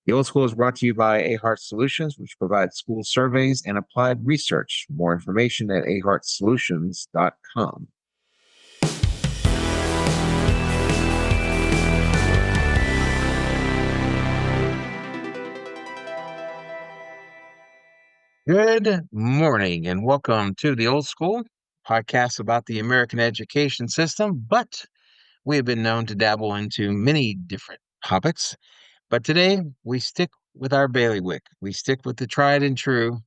The Old School is brought to you by Ahart Solutions, which provides school surveys and applied research. More information at ahartsolutions.com. Good morning and welcome to the Old School podcast about the American education system. But we have been known to dabble into many different topics. But today we stick with our bailiwick. We stick with the tried and true,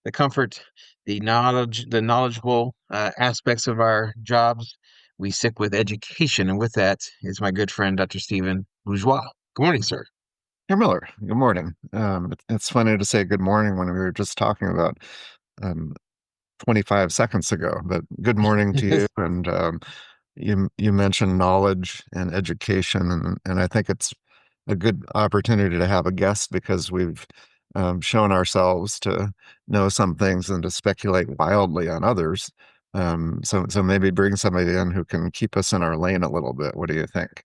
the comfort, the knowledgeable aspects of our jobs. We stick with education. And with that is my good friend, Dr. Stephen Bourgeois. Good morning, sir. Herr Miller, good morning. It's funny to say good morning when we were just talking about um, 25 seconds ago, but good morning to you. And you mentioned knowledge and education, and I think it's a good opportunity to have a guest because we've shown ourselves to know some things and to speculate wildly on others. So maybe bring somebody in who can keep us in our lane a little bit. What do you think?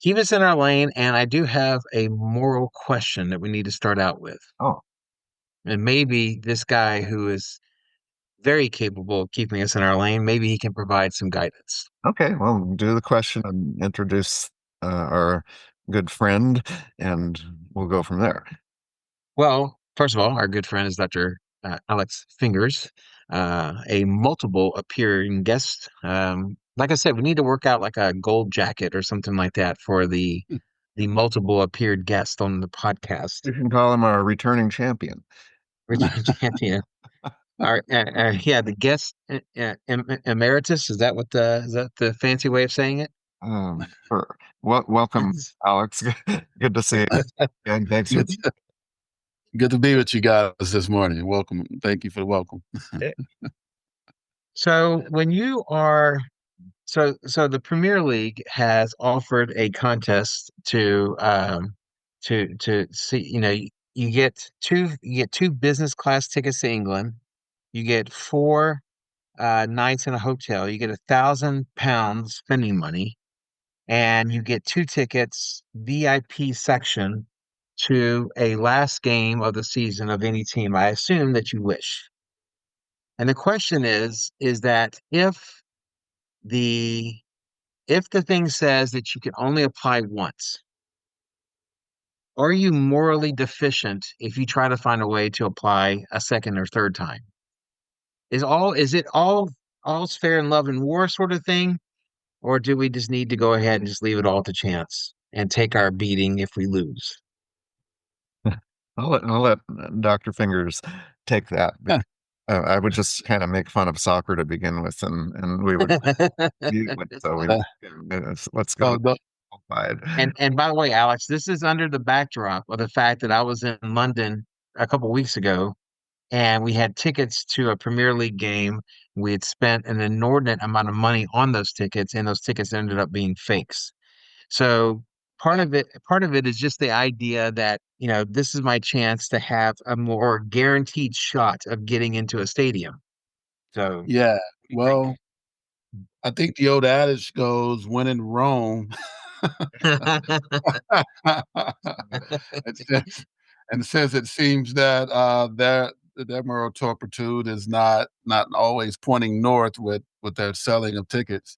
Keep us in our lane. And I do have a moral question that we need to start out with. Oh, And maybe this guy who is very capable of keeping us in our lane, maybe he can provide some guidance. okay. Well, do the question and introduce our good friend, and we'll go from there. Well, first of all, our good friend is Dr. Alex Fingers, a multiple appearing guest. Like I said, we need to work out like a gold jacket or something like that for the multiple appeared guest on the podcast. You can call him our returning champion. Returning champion. Yeah, the guest emeritus. Is that the fancy way of saying it? Sure. Welcome, Alex. Good to see you. And thanks for Good to be with you guys this morning. Welcome. Thank you for the welcome. So when you are so the Premier League has offered a contest to see, you get two business class tickets to England, you get four nights in a hotel, you get £1,000 spending money, and you get two tickets VIP section to a last game of the season of any team. I assume that you wish. And the question is that the if the thing says that you can only apply once, are you morally deficient if you try to find a way to apply a second or third time? Is it all's fair in love and war sort of thing? Or do we just need to go ahead and just leave it all to chance and take our beating if we lose? I'll let Dr. Fingers take that. I would just kind of make fun of soccer to begin with, and we would so let's go. And by the way, Alex, this is under the backdrop of the fact that I was in London a couple weeks ago, and we had tickets to a Premier League game. We had spent an inordinate amount of money on those tickets, and those tickets ended up being fakes. So part of it is just the idea that, this is my chance to have a more guaranteed shot of getting into a stadium. So Yeah, well, I think the old adage goes, when in Rome. Since it seems that their moral turpitude is not always pointing north with their selling of tickets,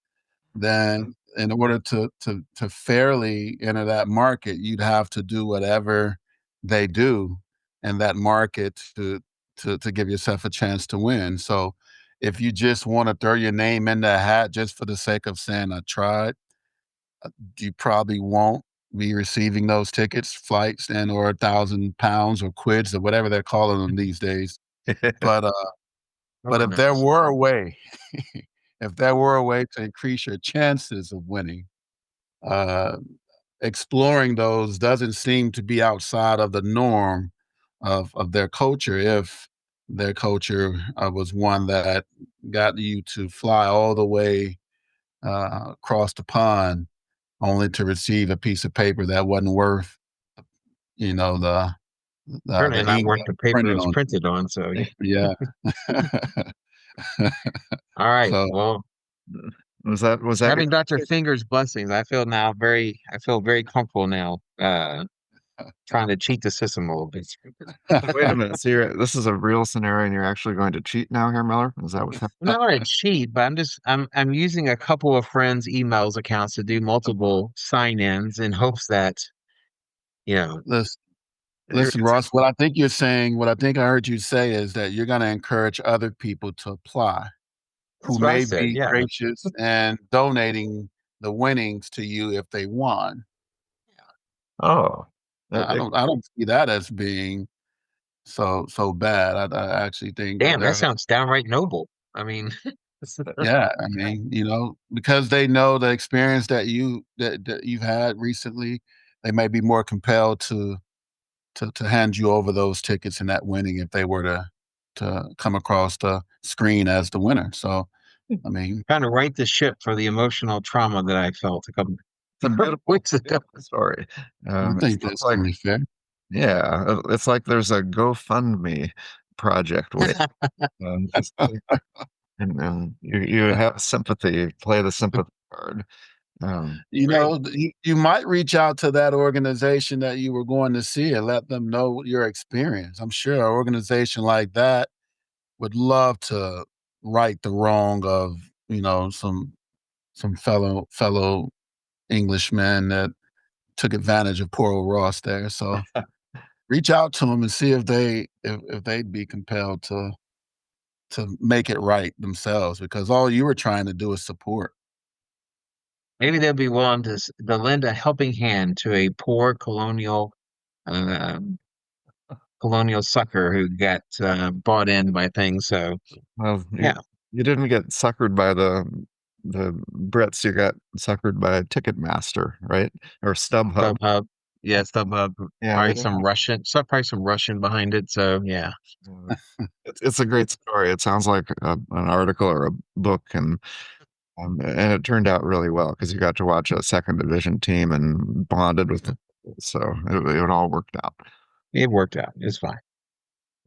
then in order to fairly enter that market, you'd have to do whatever they do in that market to give yourself a chance to win. So if you just want to throw your name in the hat just for the sake of saying I tried, you probably won't be receiving those tickets, flights, and or £1,000 or quids or whatever they're calling them these days. But but if there were a way, if there were a way to increase your chances of winning, uh, exploring those doesn't seem to be outside of the norm of their culture. If their culture was one that got you to fly all the way across the pond only to receive a piece of paper that wasn't worth, the certainly not ink worth the paper it printed was on printed on. So yeah. all right. So Well, was that having Dr. Finger's blessings, I feel very comfortable now. trying to cheat the system a little bit. Wait a minute. So this is a real scenario, and you're actually going to cheat now here, Miller? Is that what's I'm not going to cheat, but I'm using a couple of friends' emails accounts to do multiple sign-ins in hopes that, you know, Listen, happening? listen, Ross, what I think you're saying, what I think I heard you say is that you're going to encourage other people to apply who that's what I may said. be Yeah. gracious and donating the winnings to you if they won. Oh, that, I don't see that as being so bad. I actually think that Damn, that there, sounds downright noble. I mean, yeah, I mean, because they know the experience that you've had recently, they may be more compelled to hand you over those tickets and that winning if they were to come across the screen as the winner. So, I mean, trying to right the ship for the emotional trauma that I felt a couple it's a beautiful, weeks ago. beautiful story. I It think sounds that's like, only fair. yeah, it's like there's a GoFundMe project where just and you have sympathy, play the sympathy card. Great. You might reach out to that organization that you were going to see and let them know your experience. I'm sure an organization like that would love to right the wrong of, some fellow Englishmen that took advantage of poor old Ross there. So reach out to them and see if they'd be compelled to make it right themselves because all you were trying to do is support. Maybe they'll be willing to lend a helping hand to a poor um, colonial sucker who got bought in by things. So Well, yeah, you didn't get suckered by the Brits. You got suckered by Ticketmaster, right? Or StubHub. StubHub, yeah, StubHub, Yeah, they probably didn't some Russian, probably some Russian behind it. So yeah, have. It's a great story. It sounds like an article or a book, and it turned out really well because you got to watch a second division team and bonded with them. So it all worked out. it worked out. It's fine.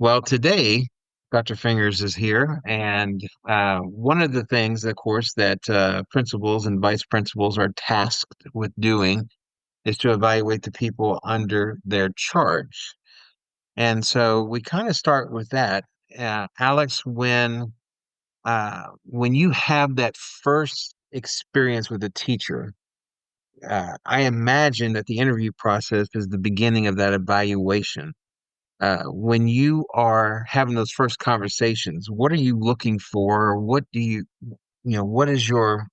Well, today, Dr. Fingers is here, and one of the things, of course, that principals and vice principals are tasked with doing is to evaluate the people under their charge. And so we kind of start with that. Alex, when you have that first experience with a teacher, I imagine that the interview process is the beginning of that evaluation. When you are having those first conversations, what are you looking for? What do what is your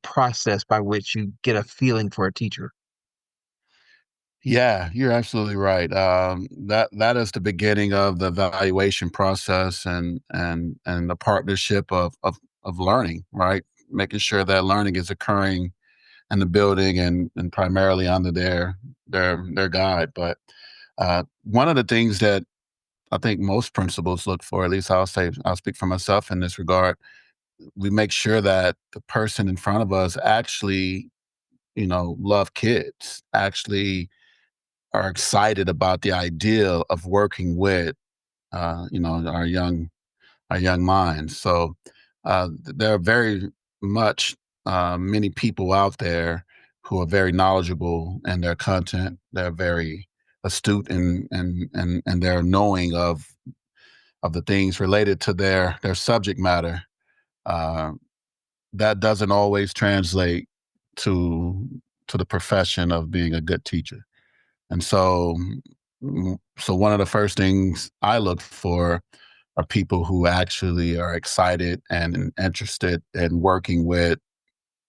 process by which you get a feeling for a teacher? Yeah, you're absolutely right. That is the beginning of the evaluation process and the partnership of learning, right? Making sure that learning is occurring in the building and primarily under their guide. But one of the things that I think most principals look for, at least I'll speak for myself in this regard, we make sure that the person in front of us actually, love kids, actually are excited about the idea of working with our young minds. So there are very much many people out there who are very knowledgeable in their content. They're very astute and they're knowing of the things related to their subject matter. Uh, that doesn't always translate to to the profession of being a good teacher. And so one of the first things I look for are people who actually are excited and interested in working with,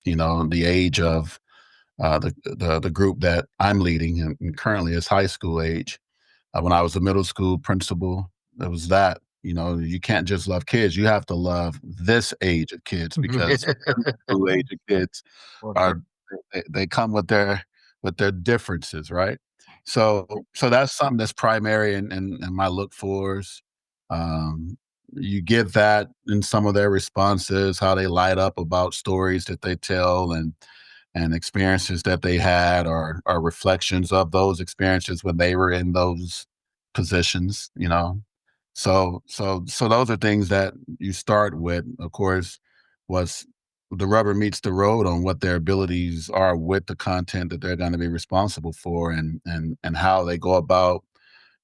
the age of the group that I'm leading and currently is high school age. When I was a middle school principal, it was that, you can't just love kids. You have to love this age of kids because school age of kids For sure. are they come with their differences, right? So that's something that's primary in my look fors. Um, you get that in some of their responses, how they light up about stories that they tell and experiences that they had or reflections of those experiences when they were in those positions. So those are things that you start with, of course, was the rubber meets the road on what their abilities are with the content that they're going to be responsible for, and how they go about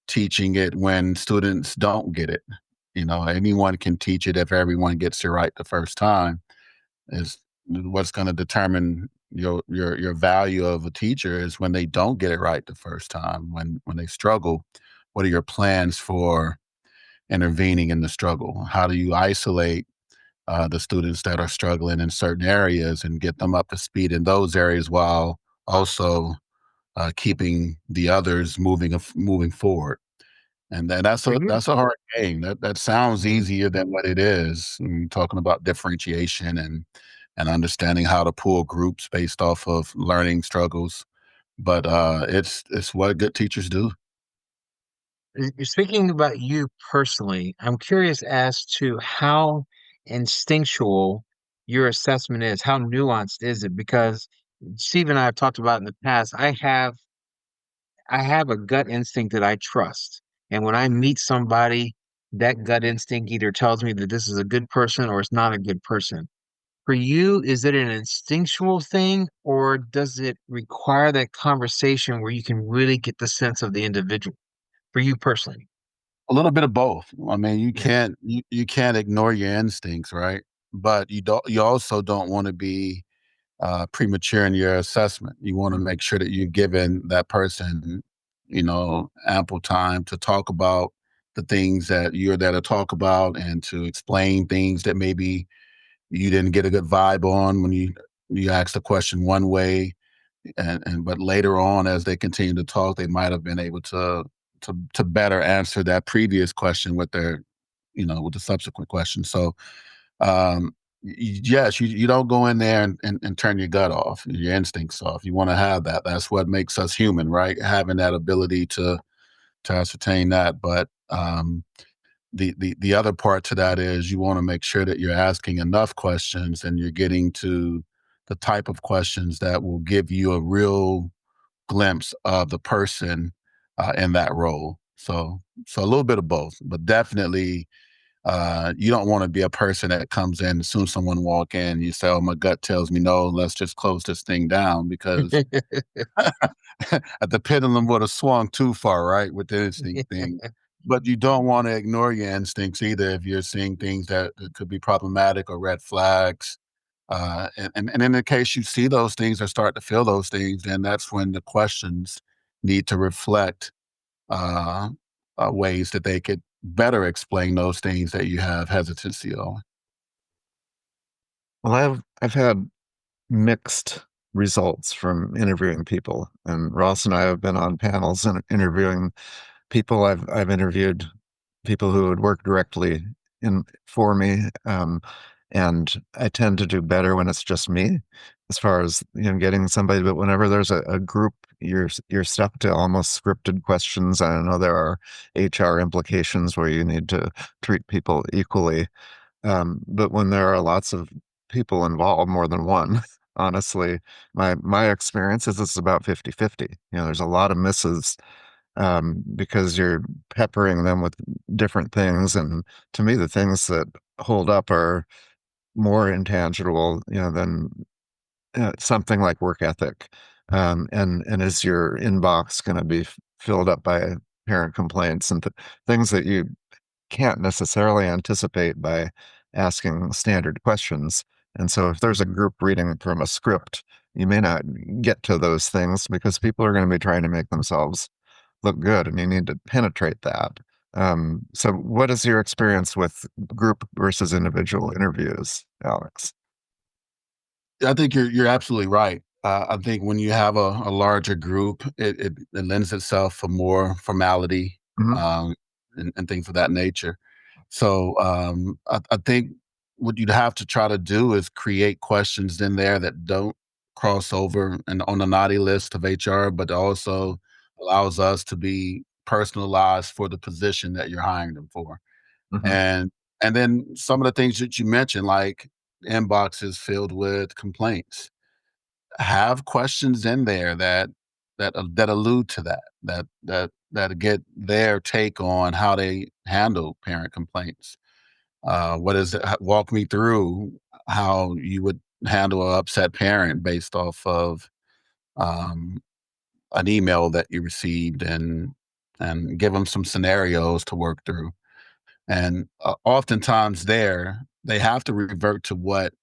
teaching it when students don't get it. Anyone can teach it if everyone gets it right the first time. Is what's going to determine your value of a teacher is when they don't get it right the first time, when they struggle. What are your plans for intervening in the struggle? How do you isolate the students that are struggling in certain areas and get them up to speed in those areas while also keeping the others moving forward? And then that's Are a you that's a hard game. That sounds Mhm. easier than what it is. When you're talking about differentiation and understanding how to pull groups based off of learning struggles. But it's what good teachers do. You're speaking about you personally. I'm curious as to how instinctual your assessment is. How nuanced is it? Because Steve and I have talked about in the past. I have a gut instinct that I trust. And when I meet somebody, that gut instinct either tells me that this is a good person or it's not a good person. For you, is it an instinctual thing, or does it require that conversation where you can really get the sense of the individual? For you personally. A little bit of both. I mean, Yeah. you can't ignore your instincts, right? But you also don't want to be premature in your assessment. You want to make sure that you've given that person, ample time to talk about the things that you're there to talk about, and to explain things that maybe you didn't get a good vibe on when you asked the question one way, and but later on, as they continue to talk, they might have been able to better answer that previous question with with the subsequent question. So yes, you don't go in there and turn your gut off, your instincts off. You want to have that. That's what makes us human, right? Having that ability to ascertain that. But the other part to that is you want to make sure that you're asking enough questions and you're getting to the type of questions that will give you a real glimpse of the person in that role. So a little bit of both, but definitely you don't want to be a person that comes in as soon as someone walk in, you say, "Oh, my gut tells me no. Let's just close this thing down," because the pendulum would have swung too far, right, with the instinct thing. But you don't want to ignore your instincts either if you're seeing things that could be problematic or red flags. And in the case you see those things or start to feel those things, then that's when the questions need to reflect uh, ways that they could better explain those things that you have hesitancy on. Well, I've had mixed results from interviewing people, and Ross and I have been on panels and interviewing people. I've interviewed people who would work directly in for me, and I tend to do better when it's just me, as far as getting somebody. But whenever there's a group, you're stuck to almost scripted questions. I know there are HR implications where you need to treat people equally, but when there are lots of people involved, more than one, honestly, my experience is it's about 50-50. There's a lot of misses, because you're peppering them with different things. And to me, the things that hold up are more intangible, than something like work ethic. And is your inbox going to be filled up by parent complaints and things that you can't necessarily anticipate by asking standard questions. And so if there's a group reading from a script, you may not get to those things because people are going to be trying to make themselves look good, and you need to penetrate that. So what is your experience with group versus individual interviews, Alex? I think you're absolutely right. I think when you have a larger group, it lends itself for more formality, Mhm. um, and things of that nature. So I think what you'd have to try to do is create questions in there that don't cross over and on the naughty list of HR, but also allows us to be personalized for the position that you're hiring them for. Mhm. And and then some of the things that you mentioned, like inboxes filled with complaints, have questions in there that allude to that get their take on how they handle parent complaints. What is it? Walk me through how you would handle an upset parent based off of um, an email that you received, and give them some scenarios to work through. And oftentimes there, they have to revert to what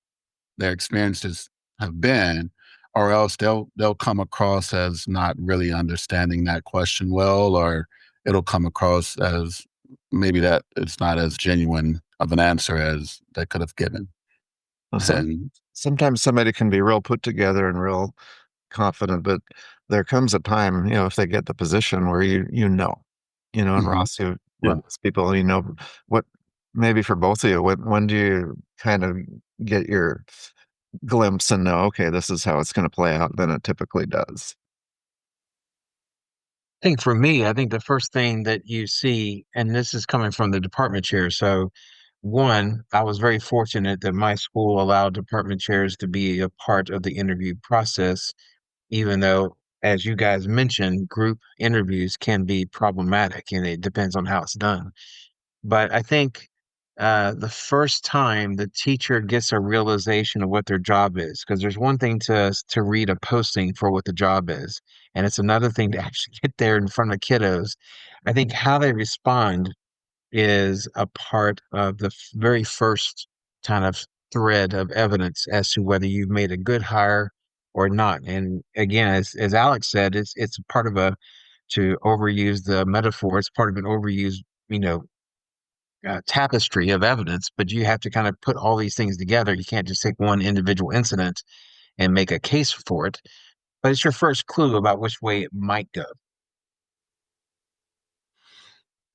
their experiences have been, or else they'll come across as not really understanding that question well, or it'll come across as maybe that it's not as genuine of an answer as they could have given. Well, And sometimes somebody can be real put together and real confident, but there comes a time, if they get the position where and mhm, Ross, you yeah. work with people, what maybe for both of you, when do you kind of get your glimpse and know, okay, this is how it's going to play out than it typically does? I think for me, I think the first thing that you see, and this is coming from the department chair. So, one, I was very fortunate that my school allowed department chairs to be a part of the interview process, even though, as you guys mentioned, group interviews can be problematic and it depends on how it's done. But I think the first time the teacher gets a realization of what their job is, because there's one thing to read a posting for what the job is, and it's another thing to actually get there in front of kiddos. I think how they respond is a part of the very first kind of thread of evidence as to whether you've made a good hire or not. And again, as Alex said, it's part of a to overuse the metaphor. It's part of an overused, you know, tapestry of evidence, but you have to kind of put all these things together. You can't just take one individual incident and make a case for it, but it's your first clue about which way it might go.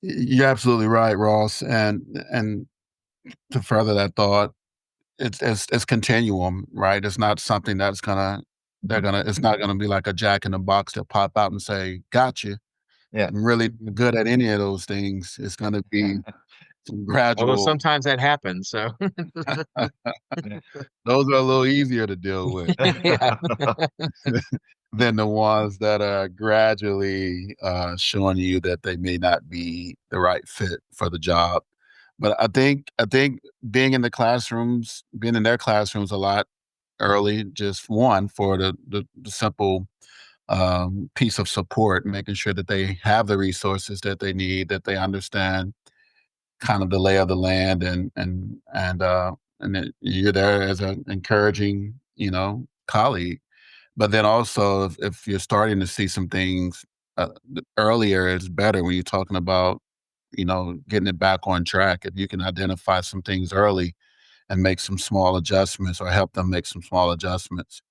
You're absolutely right, Ross. And to further that thought, it's continuum, right? It's not something that's gonna they're Mhm. gonna it's not gonna be like a jack in the box that pop out and say, "Gotcha. Yeah. I'm really good at any of those things." It's gonna be some Although gradual. sometimes that happens. So, Those are a little easier to deal with yeah. than the ones that are gradually showing you that they may not be the right fit for the job. But I think being in their classrooms a lot early, just one for the simple piece of support, making sure that they have the resources that they need, that they understand kind of the lay of the land, and that you're there as an encouraging, colleague. But then also, if you're starting to see some things earlier, it's better when you're talking about, getting it back on track. If you can identify some things early and make some small adjustments, or help them make some small adjustments,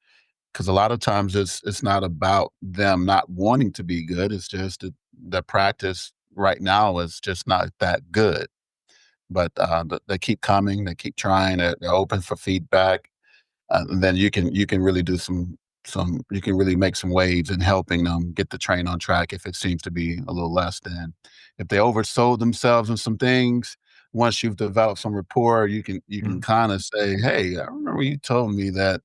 because a lot of times it's not about them not wanting to be good. It's just that the practice right now is just not that good. But they keep coming, they keep trying, they're open for feedback, and then you can really do some you can really make some waves in helping them get the train on track if it seems to be a little less than. If they oversold themselves in some things, once you've developed some rapport, you can Mhm. kind of say, "Hey, I remember you told me that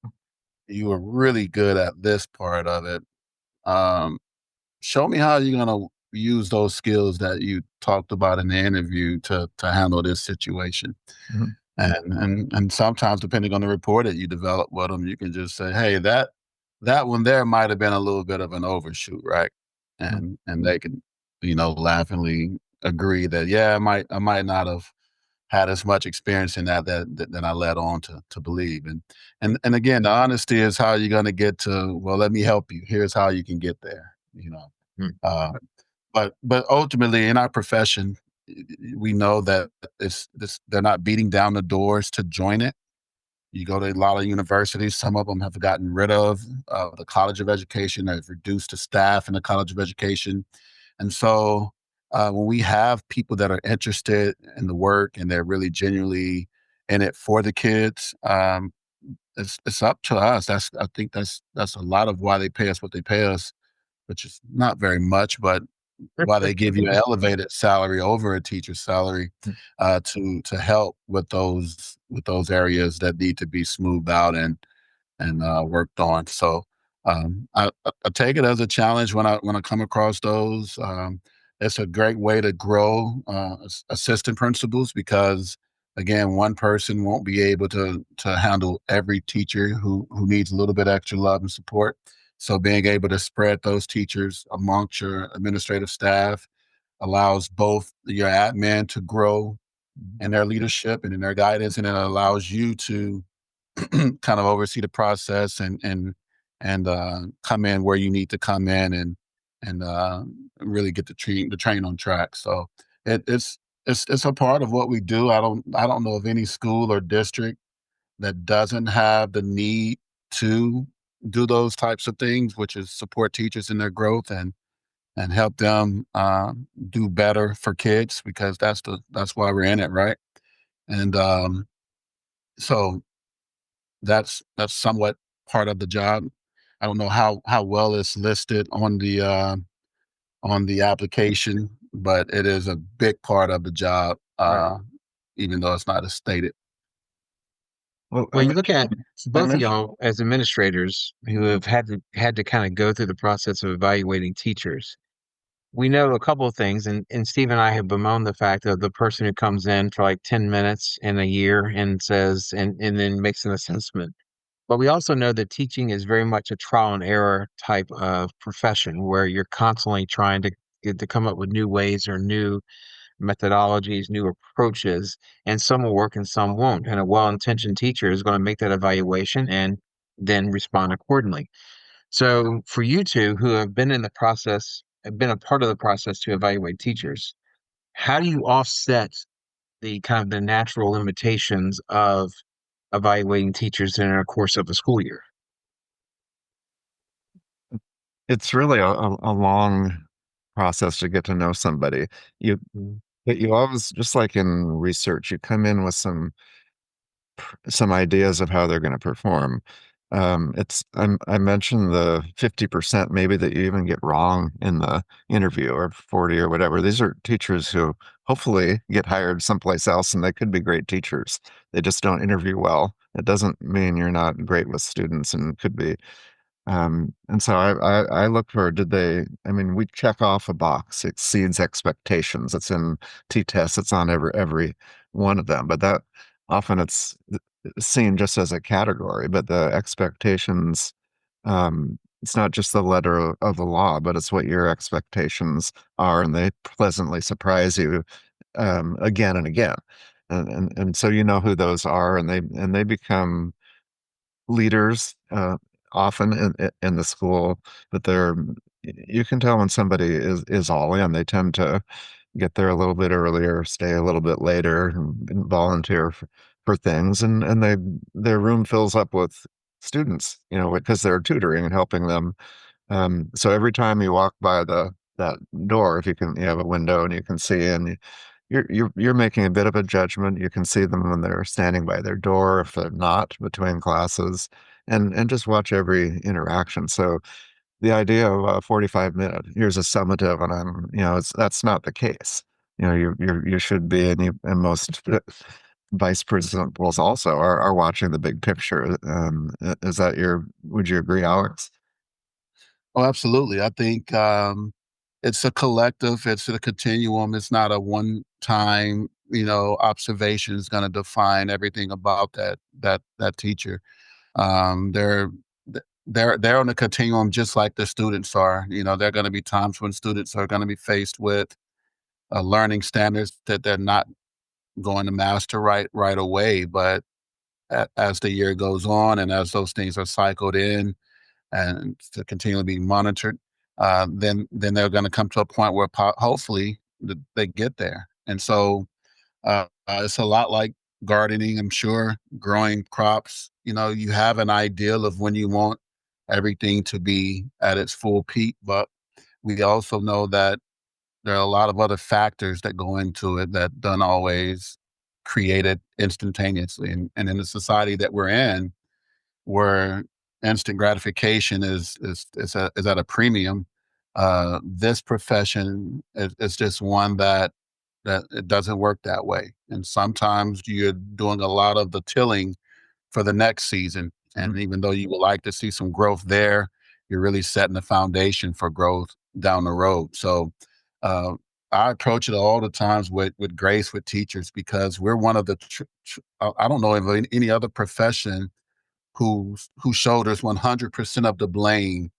you were really good at this part of it. Um, Show me how you're gonna use those skills that you talked about in the interview to handle this situation." Mhm. And sometimes, depending on the rapport that you develop with them, you can just say, "Hey, that one there might have been a little bit of an overshoot, right?" Mhm. And they can, laughingly agree that, "Yeah, I might not have had as much experience in that than I led on to believe." And again, the honesty is how you're gonna get to, "Well, let me help you. Here's how you can get there," you know? Mm. Uh, but ultimately in our profession, we know that they're not beating down the doors to join it. You go to a lot of universities, some of them have gotten rid of the College of Education. They've reduced the staff in the College of Education. And so when we have people that are interested in the work and they're really genuinely in it for the kids, it's up to us. I think that's a lot of why they pay us what they pay us, which is not very much, but why they give you an elevated salary over a teacher's salary, to help with those areas that need to be smoothed out and worked on. So I take it as a challenge when I come across those. It's a great way to grow assistant principals, because again, one person won't be able to handle every teacher who needs a little bit extra love and support. So being able to spread those teachers amongst your administrative staff allows both your admin to grow in their leadership and in their guidance, and it allows you to kind of oversee the process and come in where you need to come in and really get the train on track. So it's a part of what we do. I don't know of any school or district that doesn't have the need to do those types of things, which is support teachers in their growth and help them do better for kids, because that's why we're in it, right? And so that's somewhat part of the job. I don't know how well it's listed on the application, but it is a big part of the job, Right. even though it's not as stated. Well, Well, you look at I both of mentioned y'all as administrators who have had to kind of go through the process of evaluating teachers. We know a couple of things, and Steve and I have bemoaned the fact of the person who comes in for like 10 minutes in a year and says, and then makes an assessment. But we also know that teaching is very much a trial and error type of profession where you're constantly trying to get to come up with new ways or new methodologies, new approaches, and some will work and some won't. And a well-intentioned teacher is going to make that evaluation and then respond accordingly. So for you two who have been in the process, have been a part of the process to evaluate teachers, how do you offset the kind of the natural limitations of evaluating teachers in a course of a school year? it's really a long process to get to know somebody. You Mm. but you always, just like in research, you come in with some ideas of how they're going to perform. I mentioned the 50% maybe that you even get wrong in the interview, or 40 or whatever. These are teachers who hopefully get hired someplace else, and they could be great teachers. They just don't interview well. It doesn't mean you're not great with students, and could be. And so I look for, I mean, we check off a box, exceeds expectations. It's in T-tests, it's on every one of them, but that often it's seen just as a category, but the expectations, it's not just the letter of the law, but it's what your expectations are, and they pleasantly surprise you, again and again. And so you know who those are, and they become leaders, often in the school, but you can tell when somebody is all in. They tend to get there a little bit earlier, stay a little bit later, and volunteer for things, and their room fills up with students, because they're tutoring and helping them. So every time you walk by that door, if you have a window and you can see in, you're making a bit of a judgment. You can see them when they're standing by their door, if they're not between classes, and just watch every interaction. So the idea of a 45-minute, here's a summative, and that's not the case. You should be, and most vice principals also are watching the big picture. Would you agree, Alex? Oh, absolutely. I think it's a collective, it's a continuum. It's not a one time, observation is going to define everything about that teacher. They're they're on a continuum just like the students are. There are going to be times when students are going to be faced with learning standards that they're not going to master right away. But as the year goes on and as those things are cycled in and to continually be monitored, then they're going to come to a point where hopefully they get there. And so it's a lot like gardening, I'm sure, growing crops. You have an ideal of when you want everything to be at its full peak, but we also know that there are a lot of other factors that go into it that don't always create it instantaneously. And in the society that we're in, where instant gratification is at a premium, this profession is just one that it doesn't work that way. And sometimes you're doing a lot of the tilling for the next season. And even though you would like to see some growth there, you're really setting the foundation for growth down the road. So I approach it all the times with grace with teachers, because we're one of the I don't know of any other profession whose shoulders 100% of the blame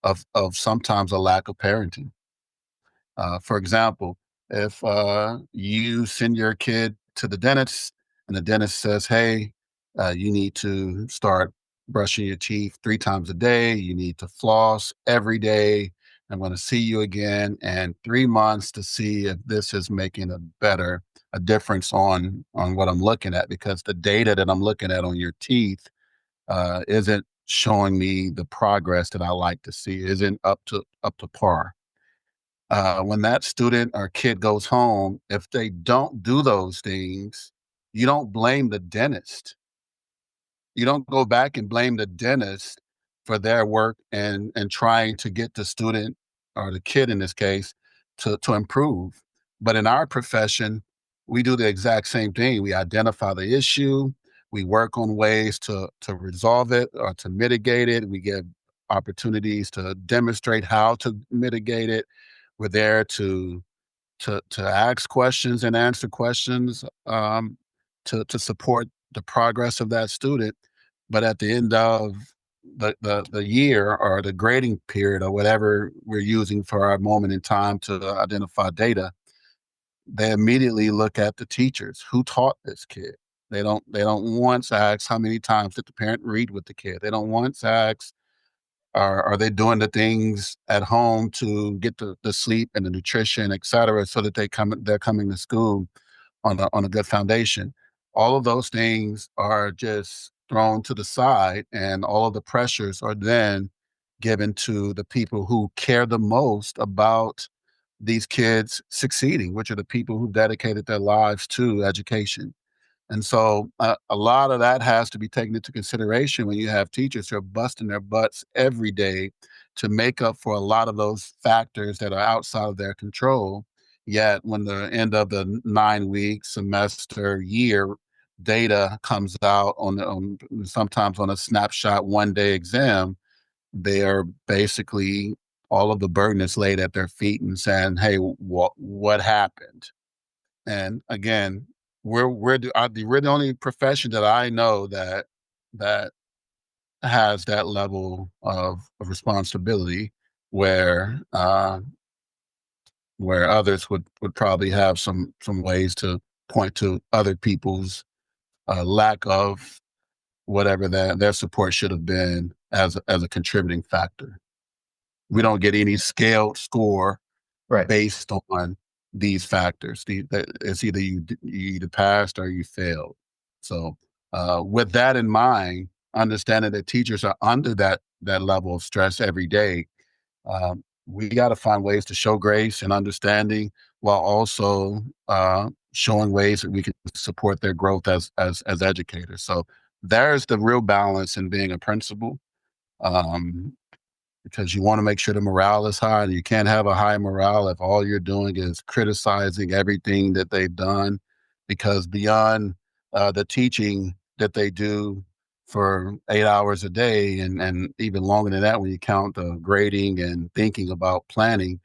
of sometimes a lack of parenting. For example, if you send your kid to the dentist and the dentist says, hey, you need to start brushing your teeth 3 times a day, you need to floss every day. I'm going to see you again in 3 months to see if this is making a difference on what I'm looking at, because the data that I'm looking at on your teeth isn't showing me the progress that I like to see, isn't up to par. When that student or kid goes home, if they don't do those things, you don't blame the dentist. You don't go back and blame the dentist for their work and trying to get the student, or the kid in this case, to improve. But in our profession, we do the exact same thing. We identify the issue, we work on ways to resolve it or to mitigate it. We give opportunities to demonstrate how to mitigate it. We're there to ask questions and answer questions, to support the progress of that student. But at the end of the year, or the grading period, or whatever we're using for our moment in time to identify data, they immediately look at the teachers who taught this kid. They don't once ask how many times did the parent read with the kid. They don't once ask, are they doing the things at home to get the sleep and the nutrition, et cetera, so that they're coming to school on a good foundation. All of those things are just thrown to the side, and all of the pressures are then given to the people who care the most about these kids succeeding, which are the people who dedicated their lives to education. And so a lot of that has to be taken into consideration when you have teachers who are busting their butts every day to make up for a lot of those factors that are outside of their control. Yet when the end of the 9 week semester year data comes out on sometimes on a snapshot 1 day exam, they are basically, all of the burden is laid at their feet and saying, hey, what happened? And again, we're the only profession that I know that has that level of responsibility, where where others would probably have some ways to point to other people's lack of whatever their support should have been as a contributing factor. We don't get any scaled score Right. based on these factors. It's either you either passed or you failed. So, with that in mind, understanding that teachers are under that level of stress every day, we got to find ways to show grace and understanding, while also showing ways that we can support their growth as educators. So there's the real balance in being a principal. Um, because you want to make sure the morale is high. And you can't have a high morale if all you're doing is criticizing everything that they've done, because beyond the teaching that they do for 8 hours a day, and even longer than that when you count the grading and thinking about planning,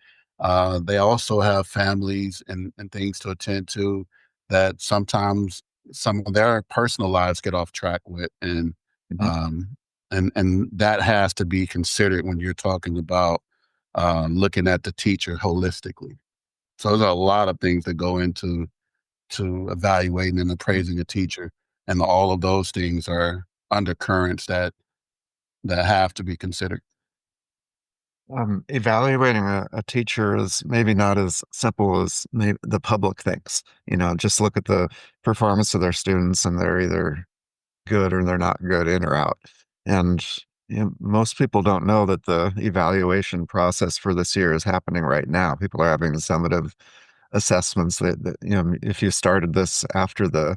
they also have families and things to attend to that sometimes some of their personal lives get off track with. Mhm. Um, and that has to be considered when you're talking about looking at the teacher holistically. So there's a lot of things that go into evaluating and appraising a teacher, and all of those things are undercurrents that have to be considered. Evaluating a teacher is maybe not as simple as maybe the public thinks. Just look at the performance of their students, and they're either good or they're not good, in or out. And most people don't know that the evaluation process for this year is happening right now. People are having summative assessments that if you started this after the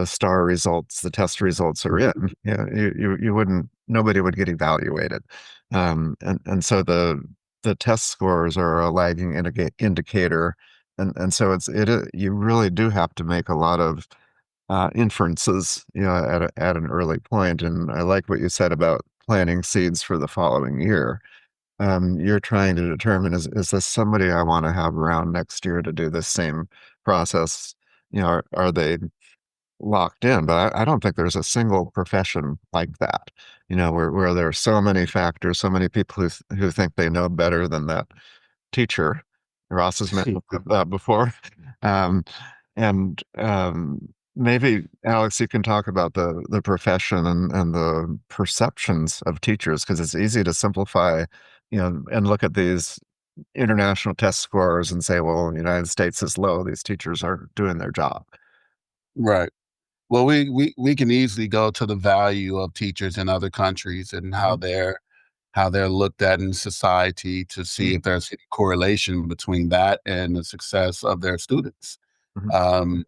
star results, the test results are in, you wouldn't, nobody would get evaluated. And so the test scores are a lagging indicator. And so you really do have to make a lot of inferences, at an early point. And I like what you said about planting seeds for the following year. you're trying to determine is this somebody I want to have around next year to do this same process? Are they locked in? But I don't think there's a single profession like that, where there are so many factors, so many people who think they know better than that teacher. Ross has mentioned that before. Um, and maybe Alex, you can talk about the profession and the perceptions of teachers, because it's easy to simplify, and look at these international test scores and say, well, the United States is low. These teachers are doing their job. Right. Well, we can easily go to the value of teachers in other countries and Mhm. how they're looked at in society to see if there's any correlation between that and the success of their students. Mhm. Um,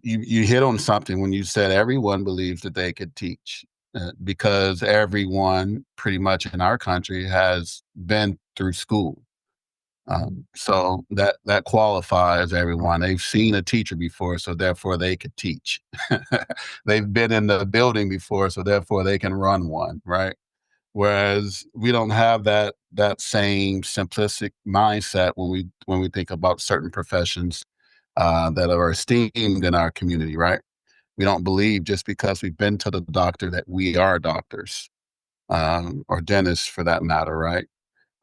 you hit on something when you said everyone believes that they could teach, because everyone pretty much in our country has been through school. So that qualifies everyone. They've seen a teacher before, so therefore they could teach. They've been in the building before, so therefore they can run one, right? Whereas we don't have that same simplistic mindset when we think about certain professions that are esteemed in our community, right? We don't believe just because we've been to the doctor that we are doctors, or dentists for that matter, right?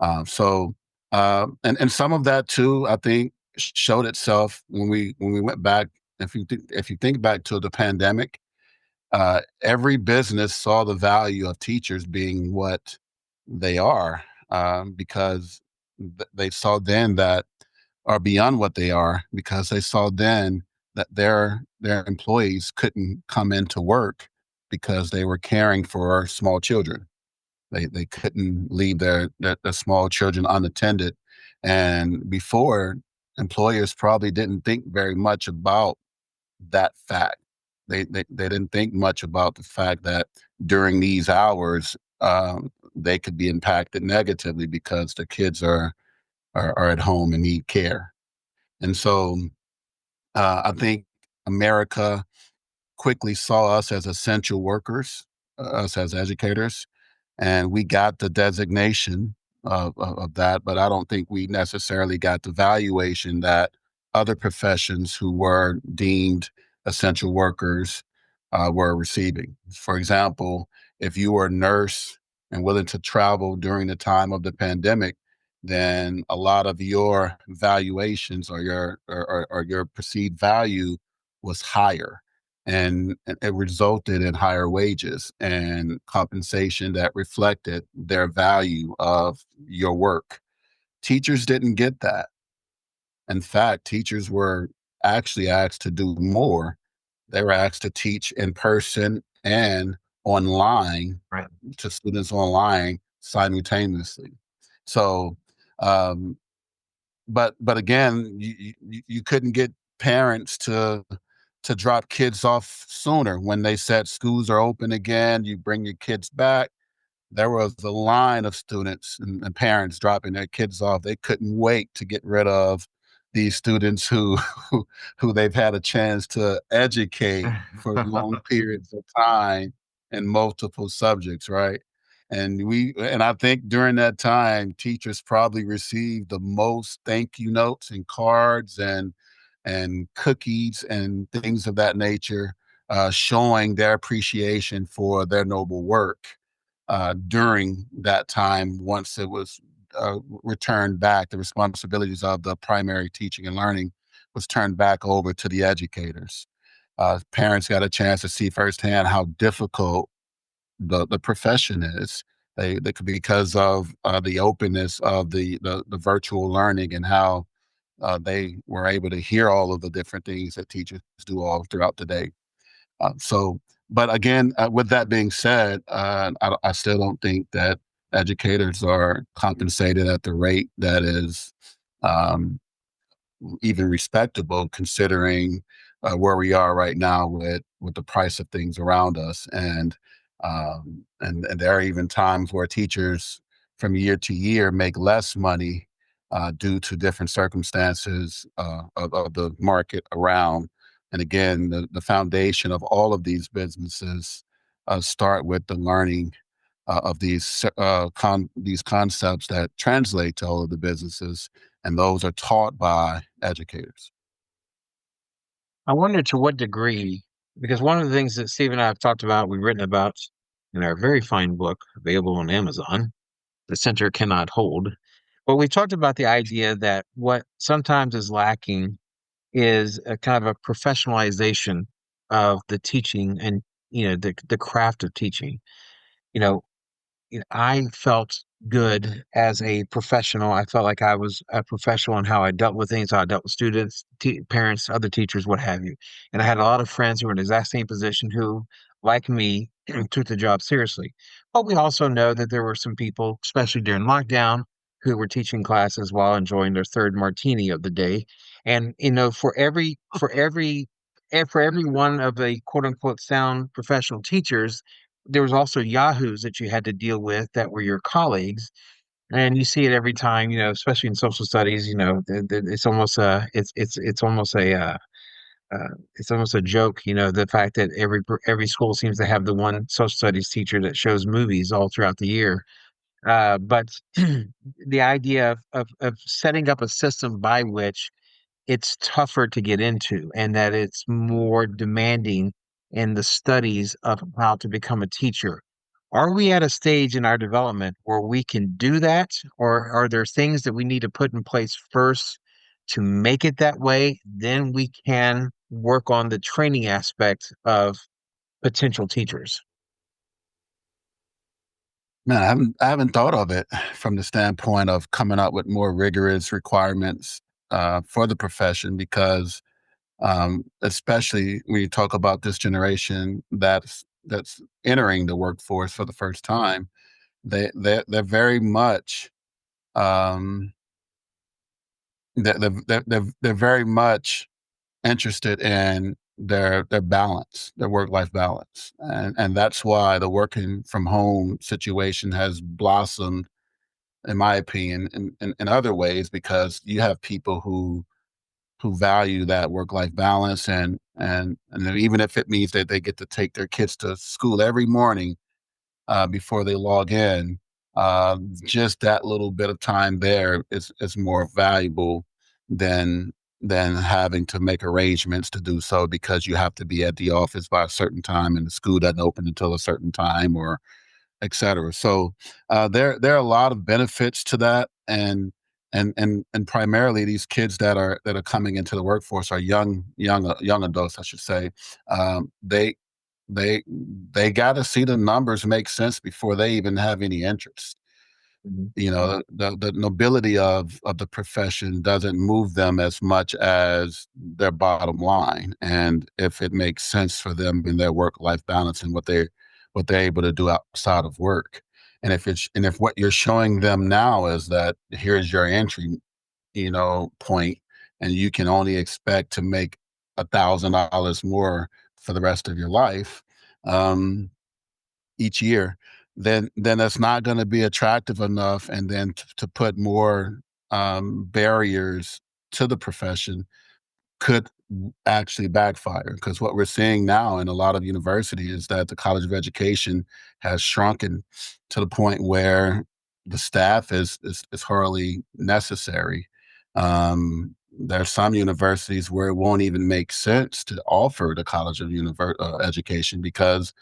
And some of that too, I think, showed itself when we went back. If you think back to the pandemic, every business saw the value of teachers being what they are, because they saw then that, or beyond what they are, because they saw then that their employees couldn't come into work because they were caring for small children. They couldn't leave their small children unattended. And before, employers probably didn't think very much about that fact. They didn't think much about the fact that during these hours, they could be impacted negatively because the kids are at home and need care. And so I think America quickly saw us as essential workers, us as educators, and we got the designation of that, but I don't think we necessarily got the valuation that other professions who were deemed essential workers were receiving. For example, if you were a nurse and willing to travel during the time of the pandemic, then a lot of your valuations or your perceived value was higher, and it resulted in higher wages and compensation that reflected their value of your work. Teachers didn't get that. In fact, teachers were actually asked to do more. They were asked to teach in person and online Right. to students online simultaneously. So, um, but again, you couldn't get parents to drop kids off sooner. When they said schools are open again, you bring your kids back, there was a line of students and parents dropping their kids off. They couldn't wait to get rid of these students who they've had a chance to educate for long periods of time in multiple subjects, right? And I think during that time, teachers probably received the most thank you notes and cards and cookies and things of that nature, showing their appreciation for their noble work during that time. Once it was returned back, the responsibilities of the primary teaching and learning was turned back over to the educators. Parents got a chance to see firsthand how difficult the profession is. They could, because of the openness of the virtual learning and how they were able to hear all of the different things that teachers do all throughout the day. So, but again, with that being said, I still don't think that educators are compensated at the rate that is um, even respectable, considering where we are right now with the price of things around us. And there are even times where teachers from year to year make less money due to different circumstances of the market around. And again, the foundation of all of these businesses start with the learning of these concepts that translate to all of the businesses, and those are taught by educators. I wonder to what degree, because one of the things that Steve and I have talked about, we've written about in our very fine book available on Amazon, The Center Cannot Hold. But we talked about the idea that what sometimes is lacking is a kind of a professionalization of the teaching and the craft of teaching. You know, I felt good as a professional. I felt like I was a professional in how I dealt with things, how I dealt with students, parents, other teachers, what have you. And I had a lot of friends who were in the exact same position who, like me, took the job seriously. But we also know that there were some people, especially during lockdown, who were teaching classes while enjoying their third martini of the day. And for every one of the quote unquote sound professional teachers, there was also yahoos that you had to deal with that were your colleagues, and you see it every time, especially in social studies. It's almost it's almost it's almost a joke, the fact that every school seems to have the one social studies teacher that shows movies all throughout the year. But the idea of setting up a system by which it's tougher to get into and that it's more demanding in the studies of how to become a teacher. Are we at a stage in our development where we can do that, or are there things that we need to put in place first to make it that way? Then we can work on the training aspect of potential teachers. Man, I haven't thought of it from the standpoint of coming up with more rigorous requirements for the profession, because especially when you talk about this generation that's entering the workforce for the first time, they're very much um, they're very much interested in their balance, their work life balance, and that's why the working from home situation has blossomed, in my opinion, in other ways, because you have people who value that work life balance, and then even if it means that they get to take their kids to school every morning before they log in, just that little bit of time there is more valuable than having to make arrangements to do so because you have to be at the office by a certain time and the school doesn't open until a certain time, or et cetera. So there are a lot of benefits to that, and primarily these kids that are coming into the workforce are young adults, I should say. They they got to see the numbers make sense before they even have any interest. Mhm. The nobility of the profession doesn't move them as much as their bottom line, and if it makes sense for them in their work life balance and what they're able to do outside of work. And if what you're showing them now is that here's your entry point, and you can only expect to make $1,000 more for the rest of your life, um, each year, then that's not going to be attractive enough, and then to put more barriers to the profession could actually backfire, because what we're seeing now in a lot of universities is that the College of Education has shrunken to the point where the staff is hardly necessary. There are some universities where it won't even make sense to offer the College of Education, because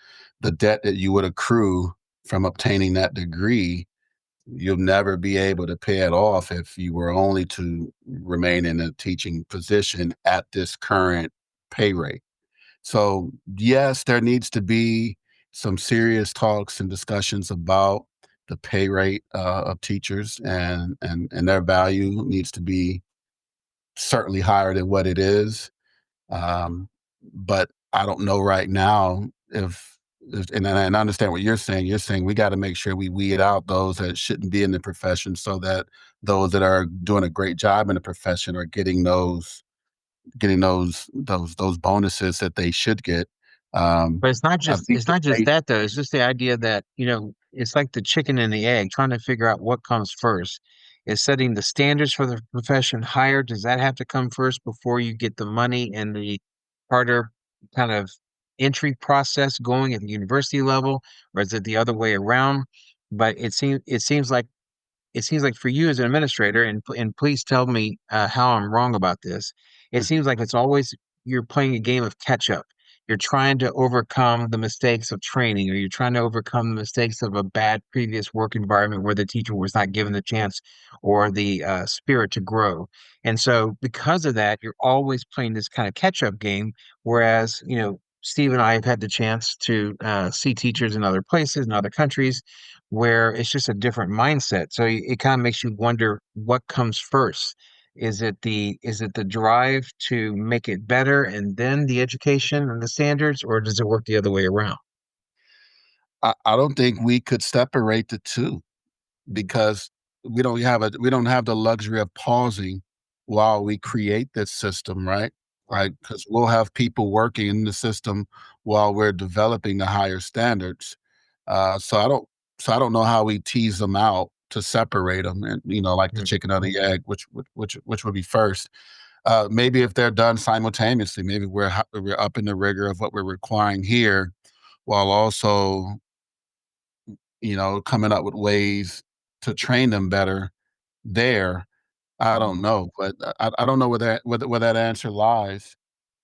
the debt that you would accrue from obtaining that degree, you'll never be able to pay it off if you were only to remain in a teaching position at this current pay rate. So, yes, there needs to be some serious talks and discussions about the pay rate of teachers, and their value needs to be certainly higher than what it is. Um, but I don't know right now and I understand what you're saying. You're saying we got to make sure we weed out those that shouldn't be in the profession, so that those that are doing a great job in the profession are getting those bonuses that they should get. But it's not I just think it's the not just base that though. It's just the idea that, it's like the chicken and the egg, trying to figure out what comes first. Is setting the standards for the profession higher? Does that have to come first before you get the money and the harder kind of entry process going at the university level, or is it the other way around? But it seems like for you as an administrator, and please tell me how I'm wrong about this. It seems like it's always you're playing a game of catch up. You're trying to overcome the mistakes of training, or you're trying to overcome the mistakes of a bad previous work environment where the teacher was not given the chance or the spirit to grow. And so, because of that, you're always playing this kind of catch up game. Whereas, Steve and I have had the chance to see teachers in other places, in other countries, where it's just a different mindset. So it kind of makes you wonder what comes first. Is it the drive to make it better and then the education and the standards, or does it work the other way around? I don't think we could separate the two because we don't have the luxury of pausing while we create this system, right? Right, because we'll have people working in the system while we're developing the higher standards. So I don't know how we tease them out to separate them, and like the Mm, chicken or the egg, which would be first. Maybe if they're done simultaneously, maybe we're up in the rigor of what we're requiring here, while also coming up with ways to train them better there. I don't know, but I don't know where that answer lies.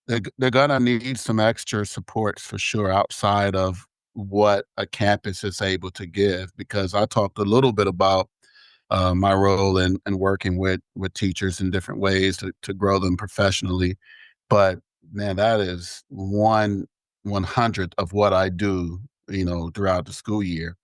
They're gonna need some extra supports for sure outside of what a campus is able to give, because I talked a little bit about my role in working with teachers in different ways to grow them professionally. But man, that is 1/100th of what I do, throughout the school year.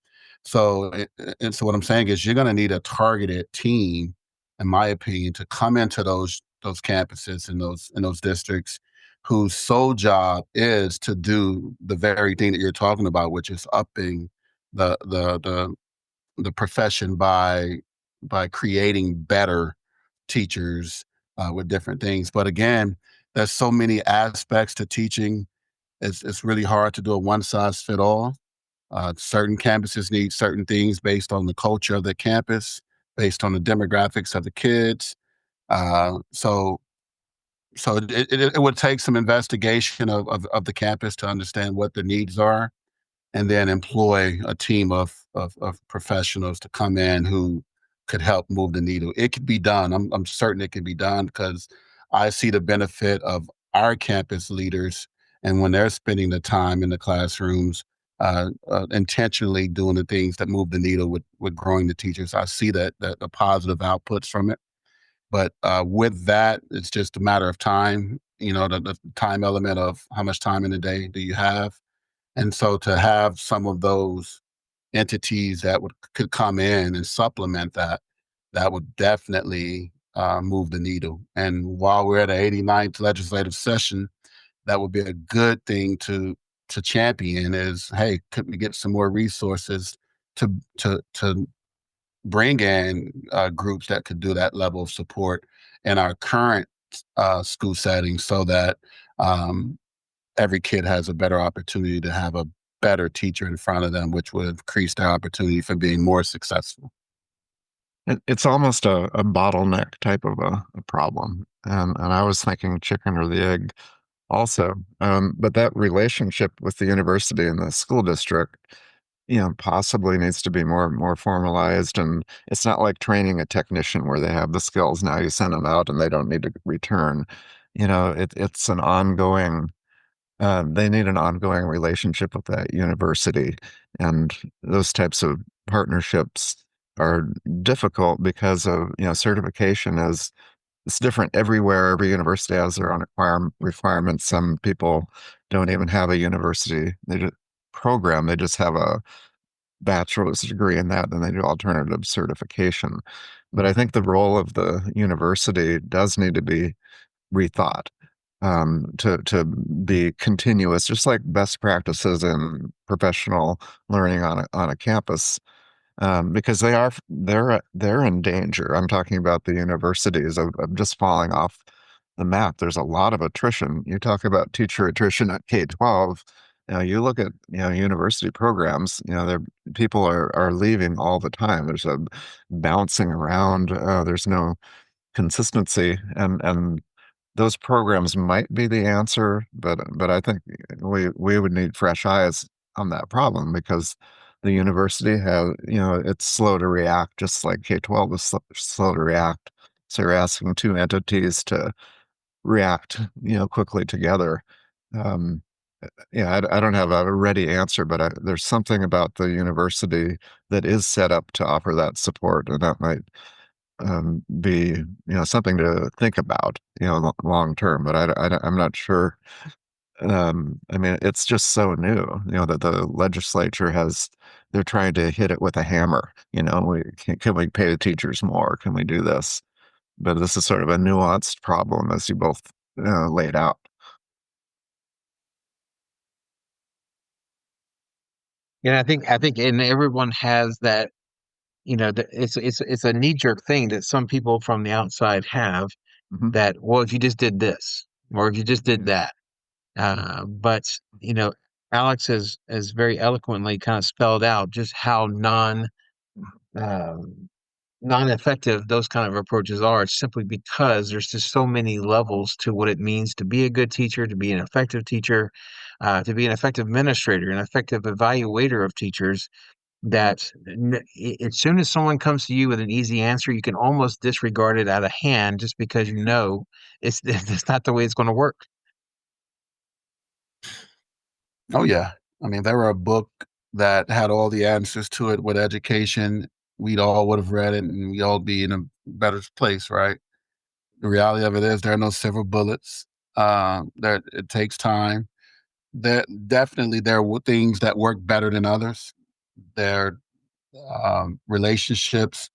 So, and so what I'm saying is you're going to need a targeted team, in my opinion, to come into those campuses and those districts whose sole job is to do the very thing that you're talking about, which is upping the the the the profession by creating better teachers with different things. But again, there's so many aspects to teaching. It's really hard to do a one size fit all. Certain campuses need certain things based on the culture of the campus, based on the demographics of the kids. So it would take some investigation of the campus to understand what the needs are, and then employ a team of professionals to come in who could help move the needle. It could be done. I'm certain it can be done because I see the benefit of our campus leaders, and when they're spending the time in the classrooms, intentionally doing the things that move the needle with growing the teachers. I see that the positive outputs from it. But with that, it's just a matter of time. The time element of how much time in the day do you have, and so to have some of those entities that could come in and supplement that, that would definitely move the needle. And while we're at the 89th legislative session, that would be a good thing to champion is, hey, could we get some more resources to to bring in groups that could do that level of support in our current school setting so that um, every kid has a better opportunity to have a better teacher in front of them, which would increase their opportunity for being more successful. It's almost a bottleneck type of a problem. And I was thinking chicken or the egg also. But that relationship with the university and the school district, possibly needs to be more formalized. And it's not like training a technician where they have the skills. Now you send them out and they don't need to return. It's an ongoing, they need an ongoing relationship with that university. And those types of partnerships are difficult because of, certification is it's different everywhere. Every university has their own requirements. Some people don't even have a university program. They just have a bachelor's degree in that, and they do alternative certification. But I think the role of the university does need to be rethought, to be continuous, just like best practices in professional learning on a campus, because they're in danger. I'm talking about the universities of just falling off the map. There's a lot of attrition. You talk about teacher attrition at K-12. You look at university programs. People are leaving all the time. There's a bouncing around. There's no consistency, and those programs might be the answer, but I think we would need fresh eyes on that problem because the university has, it's slow to react, just like K-12 is slow to react. So you're asking two entities to react, quickly together. Um, yeah, I don't have a ready answer, but there's something about the university that is set up to offer that support, and that might be something to think about long term. But I'm not sure. I mean, it's just so new, that the legislature they're trying to hit it with a hammer. Can we pay the teachers more? Can we do this? But this is sort of a nuanced problem, as you both laid out. And I think, and everyone has that. It's a knee jerk thing that some people from the outside have. Hmm. That, well, if you just did this, or if you just did that. But Alex has very eloquently kind of spelled out just how um non-effective those kind of approaches are, simply because there's just so many levels to what it means to be a good teacher, to be an effective teacher, to be an effective administrator, an effective evaluator of teachers. That as soon as someone comes to you with an easy answer, you can almost disregard it out of hand just because it's it's not the way it's going to work. Oh yeah. I mean, there were a book that had all the answers to it with education. We'd all would have read it and we all be in a better place, right? The reality of it is there are no silver bullets. There it takes time. There were things that work better than others. Their relationships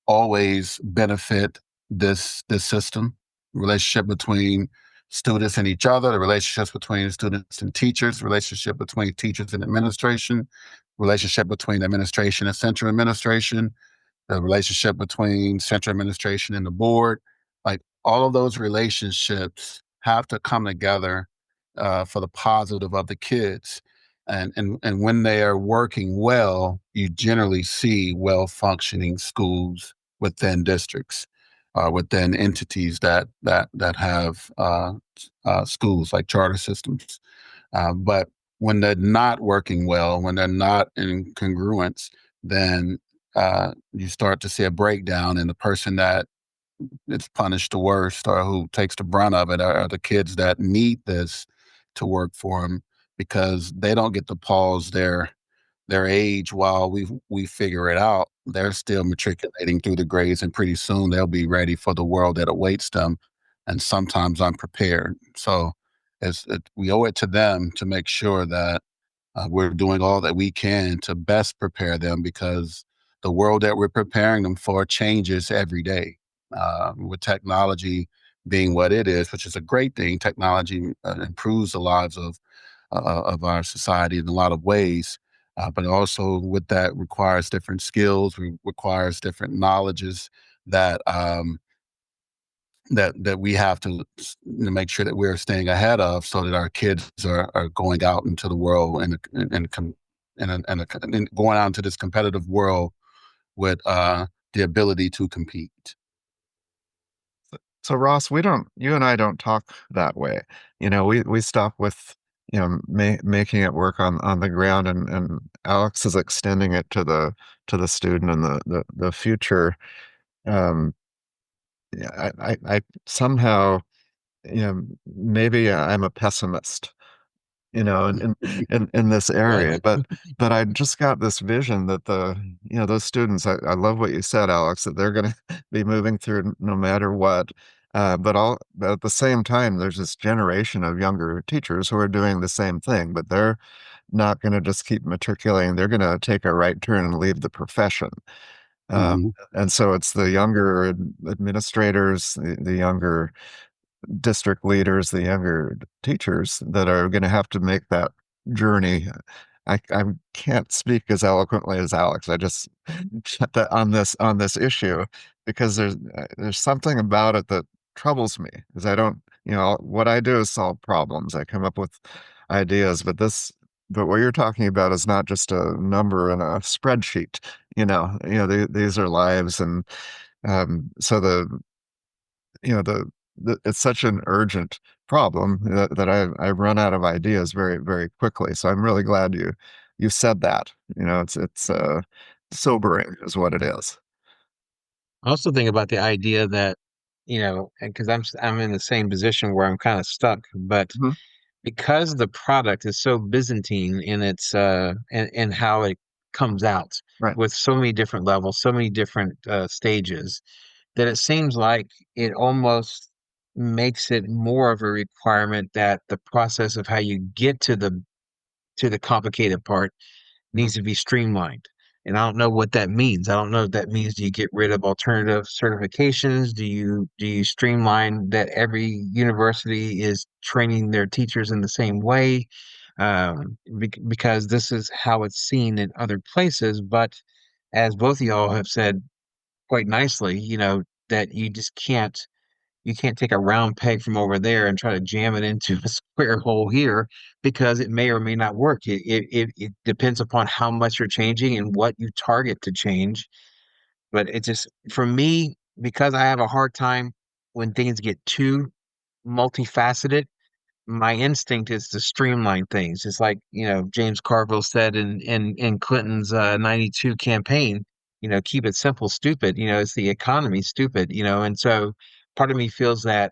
always benefit this system. Relationship between students and each other, the relationships between students and teachers, relationship between teachers and administration, relationship between administration and central administration, the relationship between central administration and the board. Like all of those relationships have to come together for the positive of the kids. And when they are working well, you generally see well functioning schools within districts, within entities that have schools like charter systems. But when they're not working well, when they're not in congruence, then you start to see a breakdown, and the person that is punished the worst or who takes the brunt of it are the kids that need this to work for them because they don't get to pause their age while we figure it out. They're still matriculating through the grades, and pretty soon they'll be ready for the world that awaits them, and sometimes unprepared. So we owe it to them to make sure that we're doing all that we can to best prepare them because the world that we're preparing them for changes every day. With technology being what it is, which is a great thing, technology improves the lives of our society in a lot of ways. But also with that requires different skills, requires different knowledges that that we have to make sure that we're staying ahead of, so that our kids are going out into the world and going out into this competitive world with the ability to compete. So Ross, you and I don't talk that way. We stop with, making it work on the ground, and Alex is extending it to the student and the future. Um, yeah, I somehow, maybe I'm a pessimist, in this area. But I just got this vision that those students, I love what you said, Alex, that they're going to be moving through no matter what. But at the same time, there's this generation of younger teachers who are doing the same thing, but they're not going to just keep matriculating. They're going to take a right turn and leave the profession. Um, Mhm. and so it's the younger administrators, the younger district leaders, the younger teachers that are going to have to make that journey. I can't speak as eloquently as Alex. I just on this issue because there's something about it that troubles me because I don't, what I do is solve problems. I come up with ideas, but what you're talking about is not just a number in a spreadsheet. These are lives, and so the it's such an urgent problem that I run out of ideas very, very quickly. So I'm really glad you said that. It's sobering is what it is. I also think about the idea that, because I'm in the same position where I'm kind of stuck, but Mhm. because the product is so Byzantine in its in how it comes out Right. with so many different levels, so many different stages, that it seems like it almost makes it more of a requirement that the process of how you get to the complicated part Mhm. needs to be streamlined. And I don't know what that means. I don't know if that means, do you get rid of alternative certifications? Do you streamline that every university is training their teachers in the same way? Because this is how it's seen in other places. But as both of y'all have said quite nicely, that you can't take a round peg from over there and try to jam it into a square hole here because it may or may not work. It depends upon how much you're changing and what you target to change. But it just, for me, because I have a hard time when things get too multifaceted, my instinct is to streamline things. It's like, James Carville said in Clinton's 92 campaign, keep it simple, stupid. It's the economy, stupid, and so part of me feels that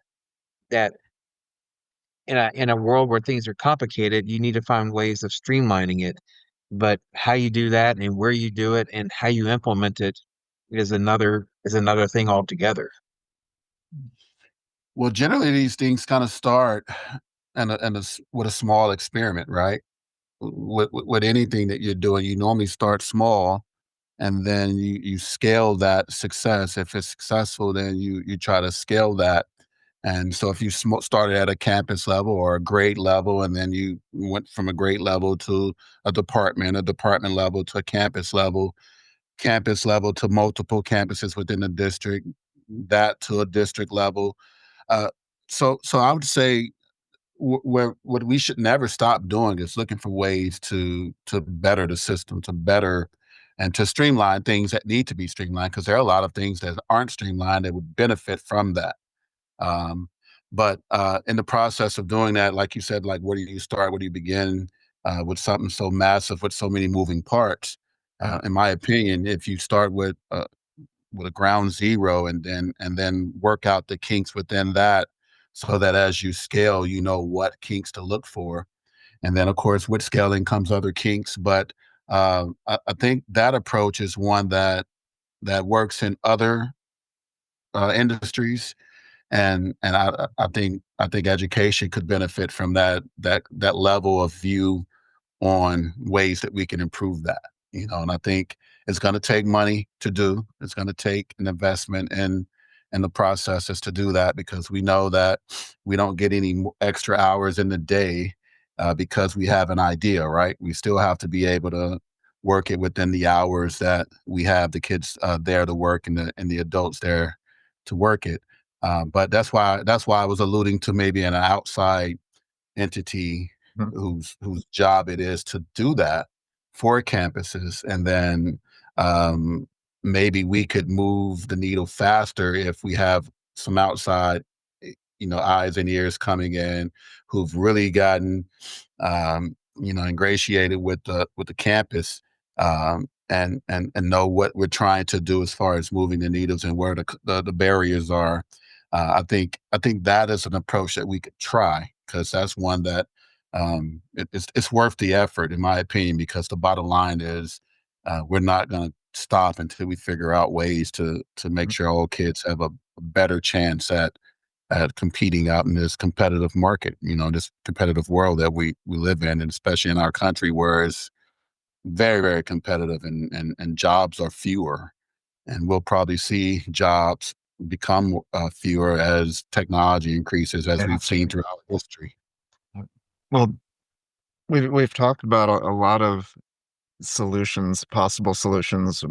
in a world where things are complicated, you need to find ways of streamlining it. But how you do that and where you do it and how you implement it is another thing altogether. Well, generally these things kind of start with a small experiment, right? With anything that you're doing, you normally start small, and then you scale that success. If it's successful, then you try to scale that. And so if you started at a campus level or a grade level, and then you went from a grade level to a department level to a campus level to multiple campuses within the district, that to a district level. Uh, so I would say where what we should never stop doing is looking for ways to better the system, to better and to streamline things that need to be streamlined, because there are a lot of things that aren't streamlined that would benefit from that. Um, but in the process of doing that, like you said, like where do you start? Where do you begin with something so massive with so many moving parts? In my opinion, if you start with a ground zero and then work out the kinks within that, so that as you scale, you know what kinks to look for. And then, of course, with scaling comes other kinks. But I think that approach is one that works in other industries, and I think education could benefit from that level of view on ways that we can improve that. And I think it's going to take money to do. It's going to take an investment in the processes to do that, because we know that we don't get any extra hours in the day because we have an idea, right? We still have to be able to work it within the hours that we have the kids there to work, and the adults there to work it. But that's why I was alluding to maybe an outside entity Mhm. whose job it is to do that for campuses, and then um, maybe we could move the needle faster if we have some outside eyes and ears coming in who've really gotten ingratiated with the campus, and know what we're trying to do as far as moving the needles and where the barriers are. I think that is an approach that we could try, because that's one that it's worth the effort, in my opinion, because the bottom line is we're not going to stop until we figure out ways to make sure all kids have a better chance at competing out in this competitive market, this competitive world that we live in, and especially in our country where it's very, very competitive, and jobs are fewer, and we'll probably see jobs become fewer as technology increases, as Yeah. we've seen throughout history. Well, we've talked about a lot of solutions, possible solutions.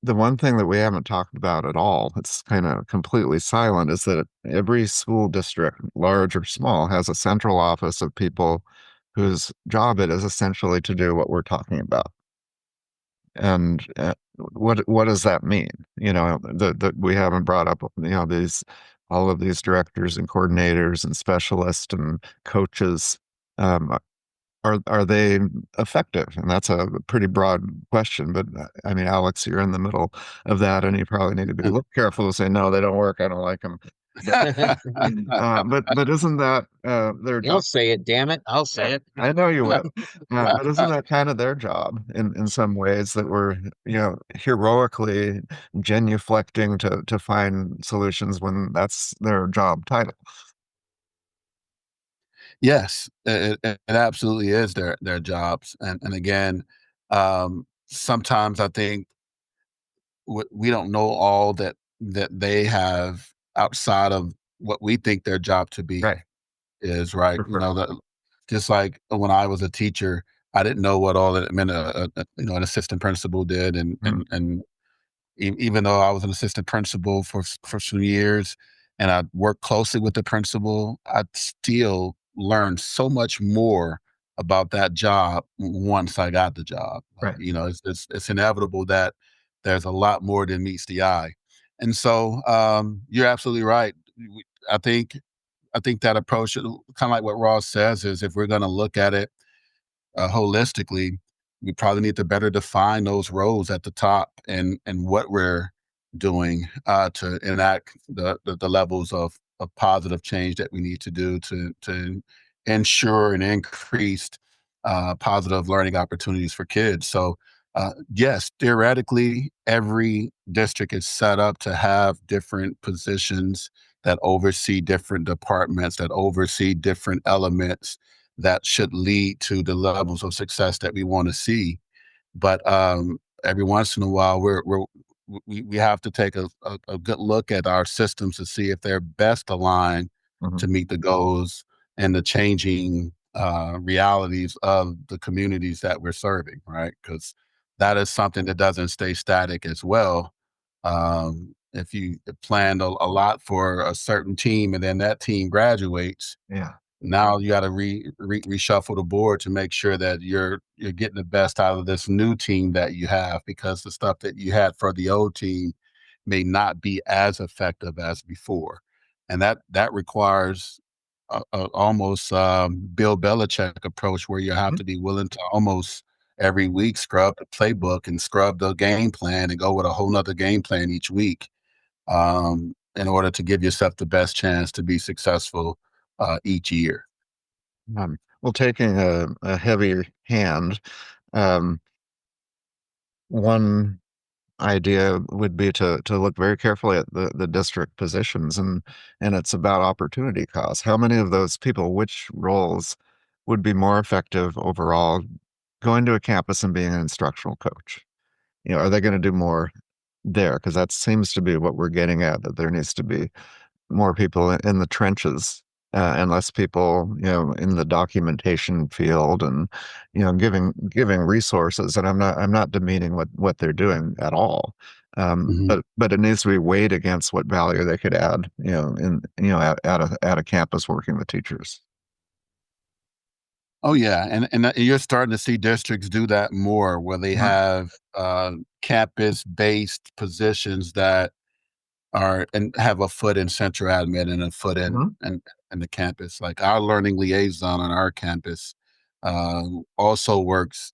The one thing that we haven't talked about at all, it's kind of completely silent, is that every school district, large or small, has a central office of people whose job it is essentially to do what we're talking about. And what does that mean? We haven't brought up, these all of these directors and coordinators and specialists and coaches, um, are they effective? And that's a pretty broad question, but I mean, Alex, you're in the middle of that, and you probably need to be a little careful to say, no, they don't work. I don't like them. But isn't that their I'll job? say it, damn it. I'll say it. I know you will. But isn't that kind of their job in some ways that we're, heroically genuflecting to find solutions when that's their job title? Yes, it absolutely is their jobs, and again, sometimes I think we don't know all that they have outside of what we think their job to be Right. is, right? For You sure. know, that just like when I was a teacher, I didn't know what all that meant. An assistant principal did, and Mhm. even though I was an assistant principal for some years and I worked closely with the principal, I still learned so much more about that job once I got the job. Right. It's inevitable that there's a lot more than meets the eye. And so you're absolutely right. I think I think that approach, kind of like what Ross says, is if we're going to look at it holistically, we probably need to better define those roles at the top and what we're doing to enact the levels of positive change that we need to do to ensure and increased positive learning opportunities for kids. So, yes, theoretically, every district is set up to have different positions that oversee different departments, that oversee different elements that should lead to the levels of success that we want to see. But every once in a while, we have to take a good look at our systems to see if they're best aligned Mhm. to meet the goals and the changing realities of the communities that we're serving, right? Because that is something that doesn't stay static as well. If you planned a lot for a certain team and then that team graduates, Yeah. now you got to reshuffle the board to make sure that you're getting the best out of this new team that you have, because the stuff that you had for the old team may not be as effective as before, and that requires a almost Bill Belichick approach where you have Mhm. to be willing to almost every week scrub the playbook and scrub the game plan and go with a whole nother game plan each week, in order to give yourself the best chance to be successful each year. Well, taking a heavier hand, um, one idea would be to look very carefully at the district positions, and it's about opportunity costs. How many of those people, which roles would be more effective overall going to a campus and being an instructional coach? Are they going to do more there? Because that seems to be what we're getting at, that there needs to be more people in the trenches, and less people, in the documentation field, and giving resources. And I'm not demeaning what they're doing at all, Mhm. but it needs to be weighed against what value they could add, at a campus working with teachers. Oh yeah, and you're starting to see districts do that more, where they Mhm. have campus-based positions that are and have a foot in central admin and a foot Mhm. in the campus. Like our learning liaison on our campus also works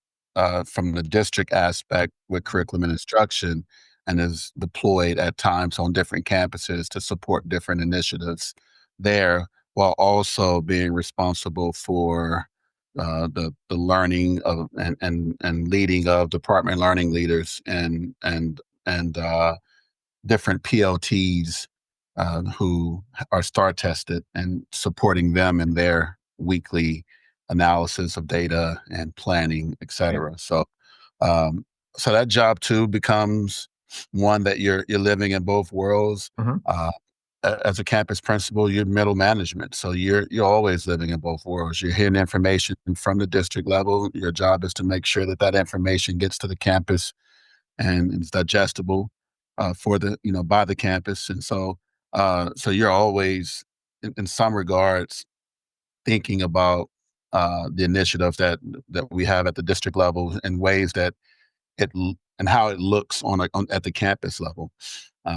from the district aspect with curriculum and instruction, and is deployed at times on different campuses to support different initiatives there, while also being responsible for the learning of and leading of department learning leaders and different PLTs who are STAR tested, and supporting them in their weekly analysis of data and planning, et Right. cetera. Um, so that job too becomes one that you're living in both worlds. Mhm. Uh, as a campus principal, you're middle management, so you're always living in both worlds. You're hearing information from the district level. Your job is to make sure that that information gets to the campus and it's digestible for the by the campus. And so you're always in some regards thinking about the initiatives that we have at the district level, in ways that and how it looks on at the campus level.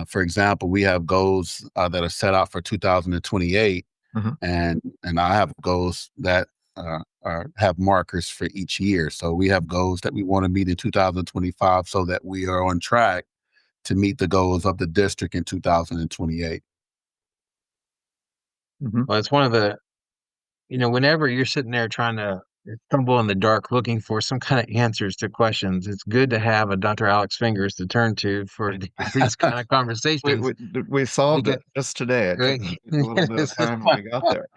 For example, we have goals that are set out for 2028, Mhm. and I have goals that have markers for each year. So we have goals that we want to meet in 2025, so that we are on track to meet the goals of the district in 2028. Mhm. Well, it's one of the, whenever you're sitting there trying to stumble in the dark looking for some kind of answers to questions, it's good to have a Dr. Alex Fingers to turn to for these kind of We, conversations. we we solved Because, it just today. It took right? a little bit of time, but we got there.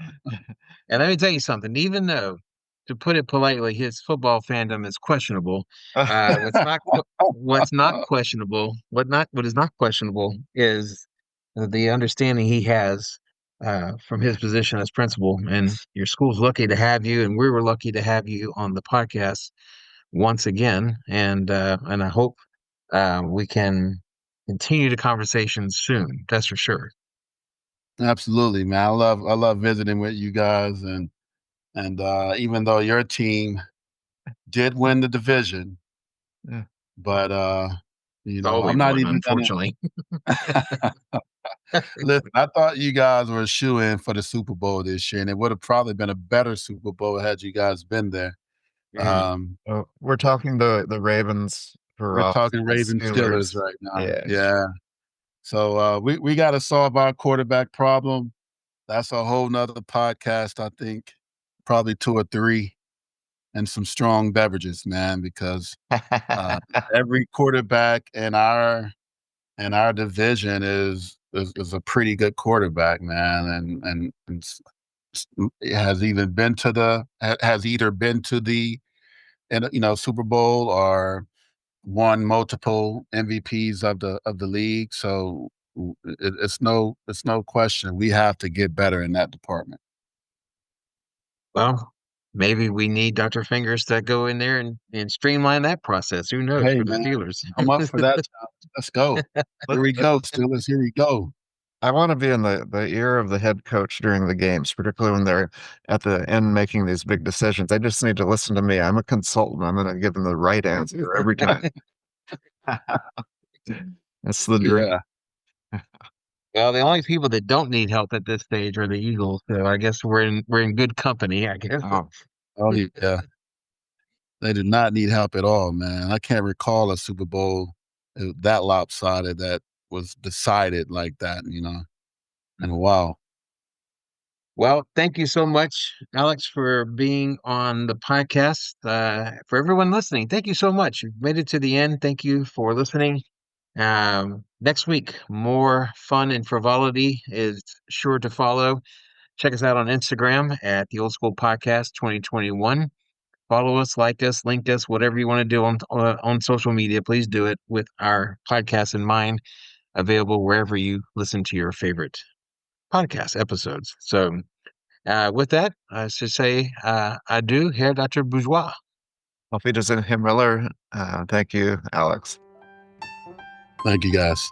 And let me tell you something, even though, to put it politely, his football fandom is questionable, what's not questionable, what is not questionable is the understanding he has from his position as principal. And your school's lucky to have you, and we were lucky to have you on the podcast once again. And I hope we can continue the conversation soon. That's for sure. Absolutely, man. I love visiting with you guys, and even though your team did win the division, Yeah. but Oh, I'm we've not won, even gonna unfortunately. listen. I thought you guys were a shoe in for the Super Bowl this year, and it would have probably been a better Super Bowl had you guys been there. Mm. Oh, we're talking the Ravens for We're off talking the Ravens Steelers Steelers. right now. Yeah. Yeah. So we got to solve our quarterback problem. That's a whole nother podcast, I think, probably two or three, and some strong beverages, man, because uh, every quarterback in our division is a pretty good quarterback, man, and has even been to has either been to the Super Bowl or won multiple MVPs of the league. So it's no question we have to get better in that department. Well, maybe we need Dr. Fingers to go in there and streamline that process. Who knows Hey, for the man, Steelers? I'm up for that challenge. Let's go. Let, Here we let- go, Steelers. Here we go. I want to be in the ear of the head coach during the games, particularly when they're at the end making these big decisions. I just need to listen to me. I'm a consultant. I'm going to give them the right answer every time. That's the dream. Yeah. Well, the only people that don't need help at this stage are the Eagles, so I guess we're in good company, I guess. Oh, Oh, yeah. They do not need help at all, man. I can't recall a Super Bowl that lopsided that was decided like that, And wow. Well, thank you so much, Alex, for being on the podcast. For everyone listening, thank you so much. You've made it to the end. Thank you for listening. Next week, more fun and frivolity is sure to follow. Check us out on Instagram at the Old School Podcast 2021. Follow us, like us, link us, whatever you want to do on social media. Please do it with our podcast in mind. Available wherever you listen to your favorite podcast episodes. So, with that, I should say adieu, Herr Dr. Bourgeois. auf Wiedersehen, Herr Miller. Thank you, Alex. Thank you, guys.